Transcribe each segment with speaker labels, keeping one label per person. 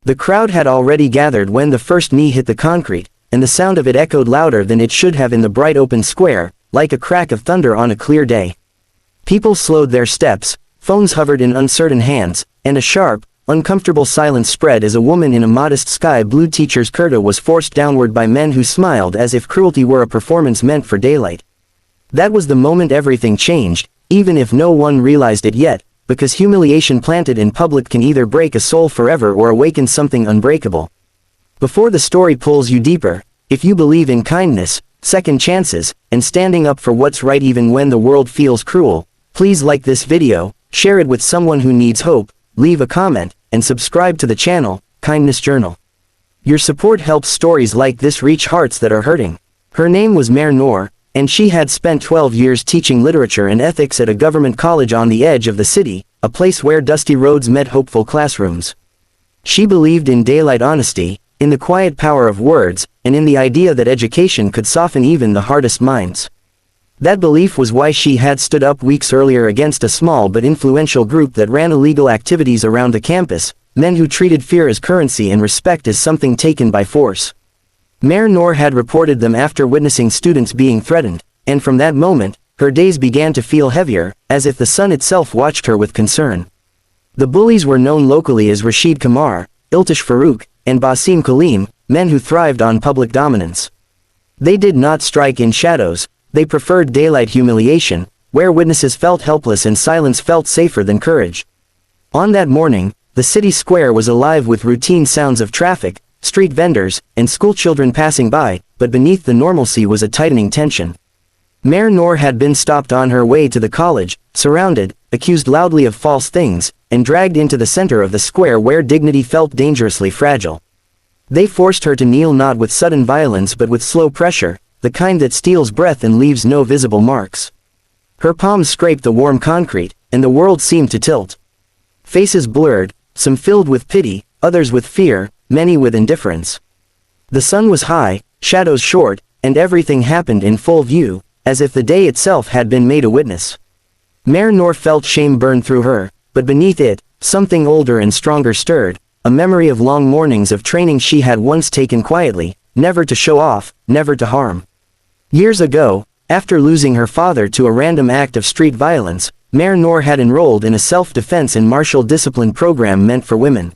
Speaker 1: The crowd had already gathered when the first knee hit the concrete, and the sound of it echoed louder than it should have in the bright open square, like a crack of thunder on a clear day. People slowed their steps, phones hovered in uncertain hands, and a sharp, uncomfortable silence spread as a woman in a modest sky-blue teacher's kurta was forced downward by men who smiled as if cruelty were a performance meant for daylight. That was the moment everything changed, even if no one realized it yet, because humiliation planted in public can either break a soul forever or awaken something unbreakable. Before the story pulls you deeper, if you believe in kindness, second chances, and standing up for what's right even when the world feels cruel, please like this video, share it with someone who needs hope, leave a comment, and subscribe to the channel, Kindness Journal. Your support helps stories like this reach hearts that are hurting. Her name was Mehr Noor, and she had spent 12 years teaching literature and ethics at a government college on the edge of the city, a place where dusty roads met hopeful classrooms. She believed in daylight honesty, in the quiet power of words, and in the idea that education could soften even the hardest minds. That belief was why she had stood up weeks earlier against a small but influential group that ran illegal activities around the campus, men who treated fear as currency and respect as something taken by force. Mehr Noor had reported them after witnessing students being threatened, and from that moment, her days began to feel heavier, as if the sun itself watched her with concern. The bullies were known locally as Rashid Kamar, Iltish Farouk, and Basim Kaleem, men who thrived on public dominance. They did not strike in shadows, they preferred daylight humiliation, where witnesses felt helpless and silence felt safer than courage. On that morning, the city square was alive with routine sounds of traffic, street vendors, and schoolchildren passing by, but beneath the normalcy was a tightening tension. Mehr Noor had been stopped on her way to the college, surrounded, accused loudly of false things, and dragged into the center of the square where dignity felt dangerously fragile. They forced her to kneel not with sudden violence but with slow pressure, the kind that steals breath and leaves no visible marks. Her palms scraped the warm concrete, and the world seemed to tilt. Faces blurred, some filled with pity, others with fear, many with indifference. The sun was high, shadows short, and everything happened in full view, as if the day itself had been made a witness. Mehr Noor felt shame burn through her, but beneath it, something older and stronger stirred, a memory of long mornings of training she had once taken quietly, never to show off, never to harm. Years ago, after losing her father to a random act of street violence, Mehr Noor had enrolled in a self-defense and martial discipline program meant for women.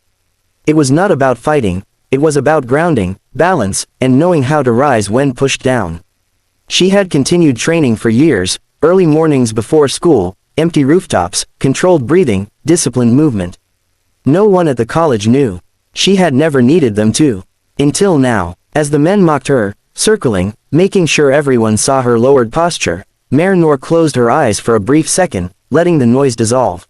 Speaker 1: It was not about fighting, it was about grounding, balance, and knowing how to rise when pushed down. She had continued training for years, early mornings before school, empty rooftops, controlled breathing, disciplined movement. No one at the college knew. She had never needed them to. Until now, as the men mocked her, circling, making sure everyone saw her lowered posture, Mehr Noor closed her eyes for a brief second, letting the noise dissolve.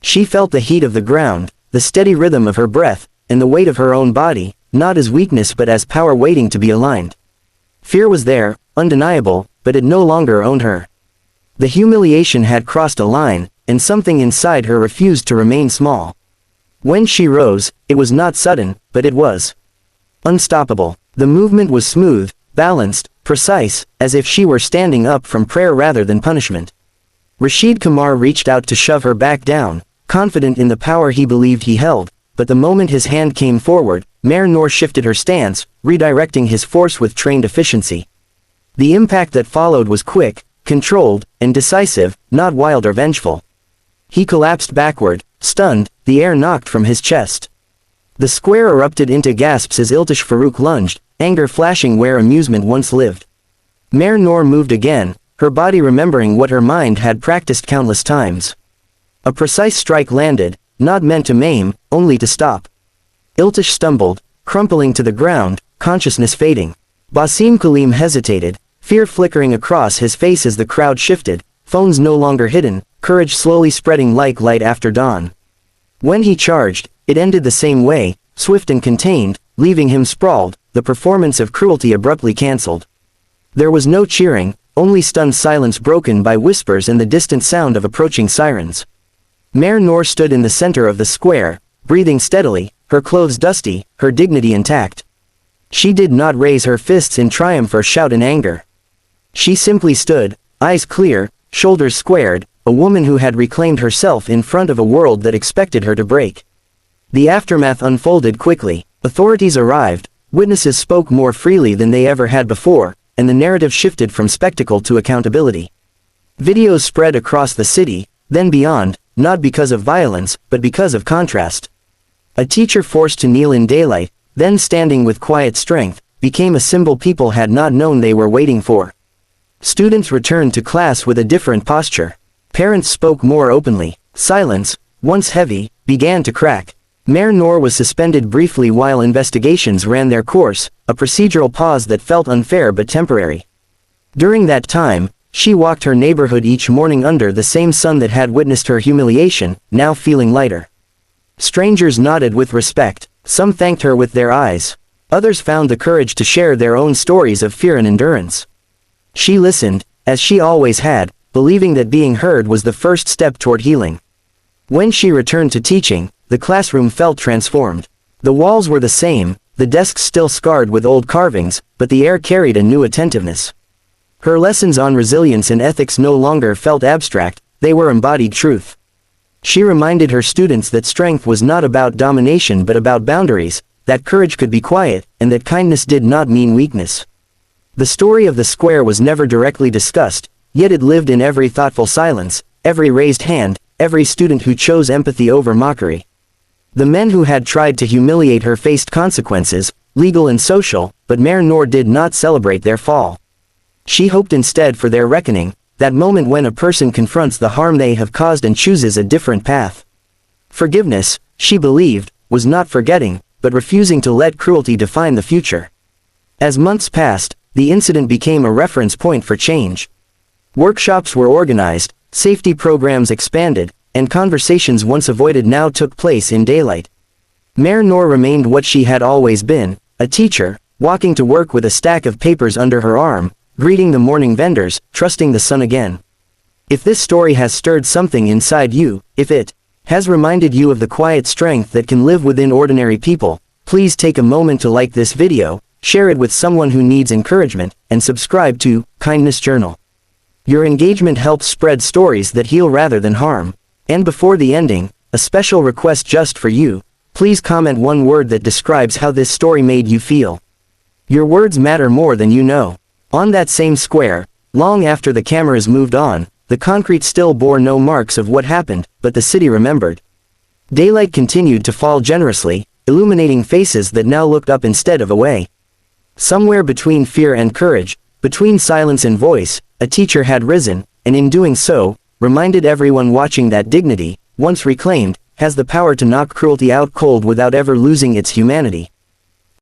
Speaker 1: She felt the heat of the ground, the steady rhythm of her breath, and the weight of her own body, not as weakness but as power waiting to be aligned. Fear was there, undeniable, but it no longer owned her. The humiliation had crossed a line, and something inside her refused to remain small. When she rose, it was not sudden, but it was unstoppable. The movement was smooth, balanced, precise, as if she were standing up from prayer rather than punishment. Rashid Kamar reached out to shove her back down, confident in the power he believed he held, but the moment his hand came forward, Mehr Noor shifted her stance, redirecting his force with trained efficiency. The impact that followed was quick, controlled, and decisive, not wild or vengeful. He collapsed backward, stunned, the air knocked from his chest. The square erupted into gasps as Iltish Farouk lunged, anger flashing where amusement once lived. Mehr Noor moved again, her body remembering what her mind had practiced countless times. A precise strike landed, not meant to maim, only to stop. Iltish stumbled, crumpling to the ground, consciousness fading. Basim Kaleem hesitated, fear flickering across his face as the crowd shifted, phones no longer hidden, courage slowly spreading like light after dawn. When he charged, it ended the same way, swift and contained, leaving him sprawled, the performance of cruelty abruptly cancelled. There was no cheering, only stunned silence broken by whispers and the distant sound of approaching sirens. Mehr Noor stood in the center of the square, breathing steadily, her clothes dusty, her dignity intact. She did not raise her fists in triumph or shout in anger. She simply stood, eyes clear, shoulders squared, a woman who had reclaimed herself in front of a world that expected her to break. The aftermath unfolded quickly. Authorities arrived, witnesses spoke more freely than they ever had before, and the narrative shifted from spectacle to accountability. Videos spread across the city, then beyond, not because of violence, but because of contrast. A teacher forced to kneel in daylight, then standing with quiet strength, became a symbol people had not known they were waiting for. Students returned to class with a different posture. Parents spoke more openly. Silence, once heavy, began to crack. Mayor Noor was suspended briefly while investigations ran their course, a procedural pause that felt unfair but temporary. During that time, she walked her neighborhood each morning under the same sun that had witnessed her humiliation, now feeling lighter. Strangers nodded with respect, some thanked her with their eyes. Others found the courage to share their own stories of fear and endurance. She listened, as she always had, believing that being heard was the first step toward healing. When she returned to teaching, the classroom felt transformed. The walls were the same, the desks still scarred with old carvings, but the air carried a new attentiveness. Her lessons on resilience and ethics no longer felt abstract, they were embodied truth. She reminded her students that strength was not about domination but about boundaries, that courage could be quiet, and that kindness did not mean weakness. The story of the square was never directly discussed, yet it lived in every thoughtful silence, every raised hand, every student who chose empathy over mockery. The men who had tried to humiliate her faced consequences, legal and social, but Mayor Noor did not celebrate their fall. She hoped instead for their reckoning, that moment when a person confronts the harm they have caused and chooses a different path. Forgiveness, she believed, was not forgetting, but refusing to let cruelty define the future. As months passed, the incident became a reference point for change. Workshops were organized, safety programs expanded, and conversations once avoided now took place in daylight. Mayor Noor remained what she had always been, a teacher, walking to work with a stack of papers under her arm, greeting the morning vendors, trusting the sun again. If this story has stirred something inside you, if it has reminded you of the quiet strength that can live within ordinary people, please take a moment to like this video, share it with someone who needs encouragement, and subscribe to Kindness Journal. Your engagement helps spread stories that heal rather than harm. And before the ending, a special request just for you, please comment one word that describes how this story made you feel. Your words matter more than you know. On that same square, long after the cameras moved on, the concrete still bore no marks of what happened, but the city remembered. Daylight continued to fall generously, illuminating faces that now looked up instead of away. Somewhere between fear and courage, between silence and voice, a teacher had risen, and in doing so, reminded everyone watching that dignity, once reclaimed, has the power to knock cruelty out cold without ever losing its humanity.